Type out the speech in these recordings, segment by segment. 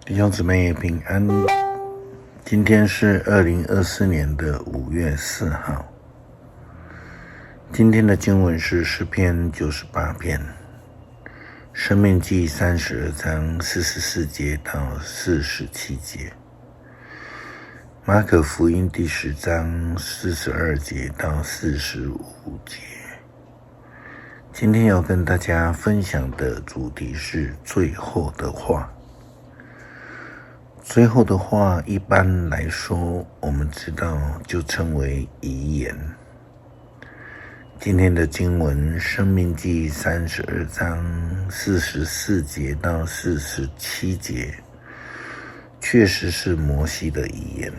弟兄姊妹平安。今天是2024年的5月4号。今天的经文是诗篇98篇，申命记32章44节到47节，马可福音第10章42节到45节。今天要跟大家分享的主题是最后的话。最后的话，一般来说，我们知道就称为遗言。今天的经文，申命记32章44节到47节，确实是摩西的遗言。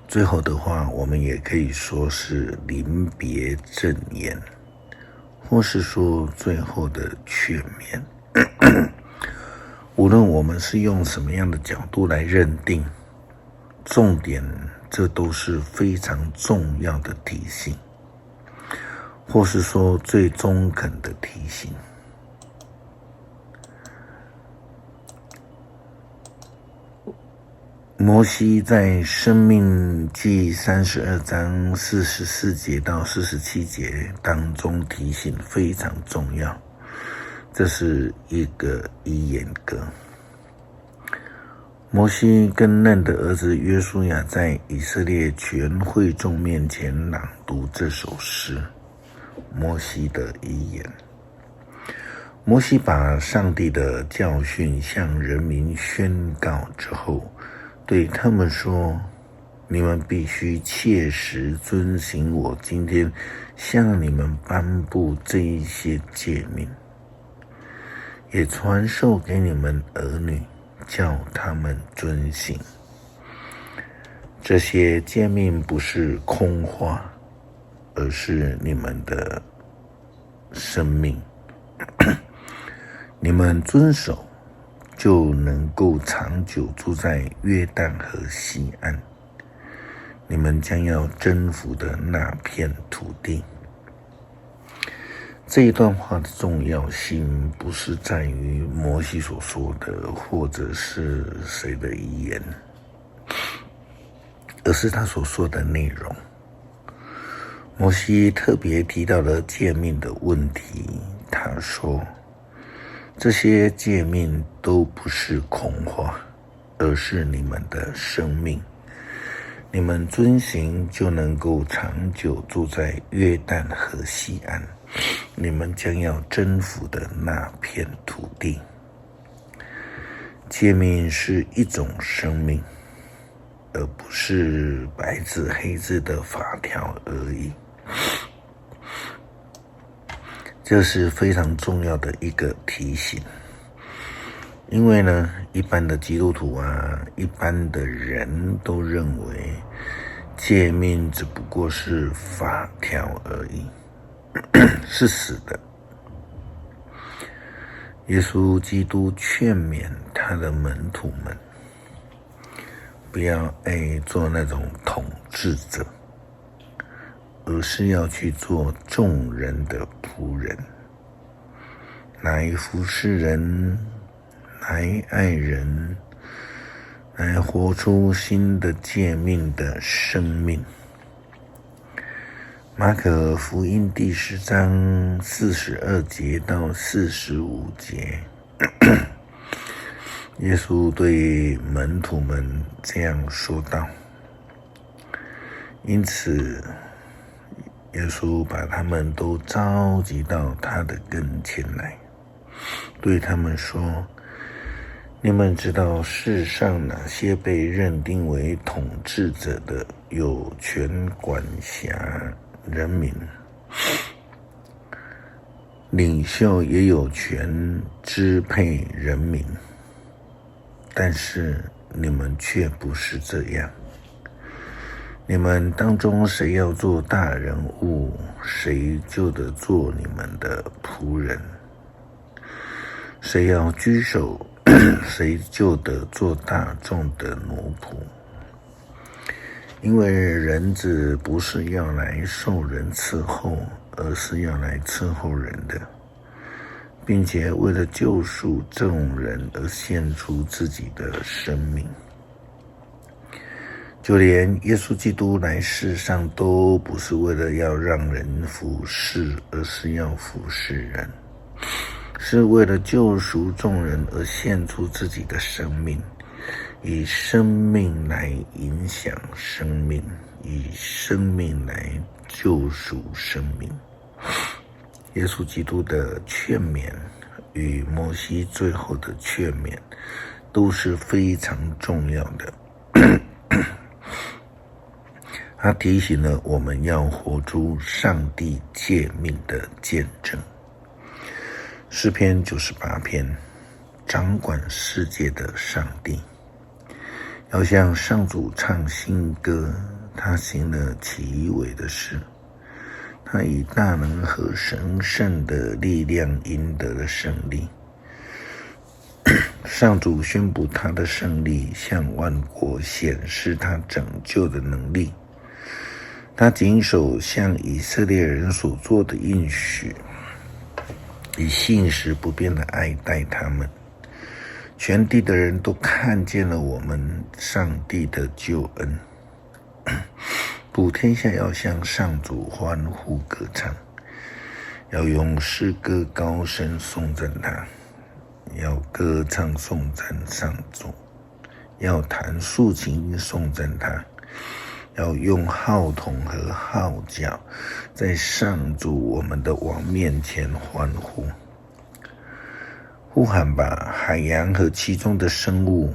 最后的话，我们也可以说是临别赠言，或是说最后的劝勉。无论我们是用什么样的角度来认定，重点这都是非常重要的提醒，或是说最中肯的提醒。摩西在申命记32章44节到47节当中提醒非常重要，这是一个遗言歌。摩西跟嫩的儿子约书亚在以色列全会众面前朗读这首诗，摩西的遗言。摩西把上帝的教训向人民宣告之后，对他们说：你们必须切实遵行我今天向你们颁布这一些诫命，也传授给你们儿女，叫他们遵行。这些诫命不是空话，而是你们的生命。你们遵守，就能够长久住在约旦河西岸，你们将要征服的那片土地。这一段话的重要性不是在于摩西所说的，或者是谁的遗言，而是他所说的内容。摩西特别提到了诫命的问题，他说这些诫命都不是空话，而是你们的生命。你们遵行，就能够长久住在约旦河西岸，你们将要征服的那片土地。诫命是一种生命，而不是白纸黑字的法条而已。这是非常重要的一个提醒，因为呢，一般的基督徒一般的人都认为诫命只不过是法条而已，是死的。耶稣基督劝勉他的门徒们，不要爱做那种统治者，而是要去做众人的仆人，来服侍人，来爱人，来活出新的诫命的生命。马可福音第10章42节到45节，耶稣对门徒们这样说道。因此耶稣把他们都召集到他的跟前来，对他们说：你们知道世上哪些被认定为统治者的有权管辖人民，领袖也有权支配人民，但是你们却不是这样。你们当中谁要做大人物，谁就得做你们的仆人；谁要居首，谁就得做大众的奴仆。因为人子不是要来受人伺候，而是要来伺候人的，并且为了救赎众人而献出自己的生命。就连耶稣基督来世上都不是为了要让人服侍，而是要服侍人，是为了救赎众人而献出自己的生命，以生命来影响生命，以生命来救赎生命。耶稣基督的劝勉与摩西最后的劝勉都是非常重要的。他提醒了我们要活出上帝诫命的见证。诗篇98篇，掌管世界的上帝，要向上主唱新歌，他行了奇伟的事，他以大能和神圣的力量赢得了胜利。上主宣布他的胜利，向万国显示他拯救的能力。他谨守向以色列人所做的应许，以信实不变的爱待他们。全地的人都看见了我们上帝的救恩。普天下要向上主欢呼歌唱，要用诗歌高声颂赞他，要歌唱颂赞上主，要弹竖琴颂赞他，要用号筒和号角在上主我们的王面前欢呼。呼喊吧，海洋和其中的生物，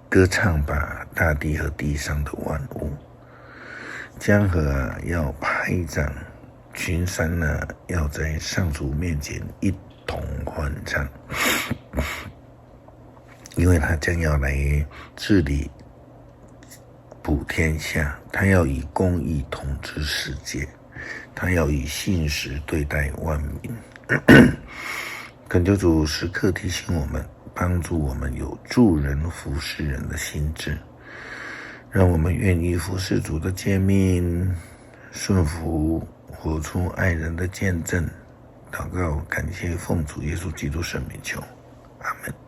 歌唱吧，大地和地上的万物。江河啊，要拍掌；群山啊，要在上主面前一同欢唱。因为他将要来治理普天下，他要以公义统治世界，他要以信实对待万民。恳求主时刻提醒我们，帮助我们有助人服侍人的心志，让我们愿意服侍主的诫命，顺服，活出爱人的见证。祷告，感谢奉主耶稣基督圣名求，阿们。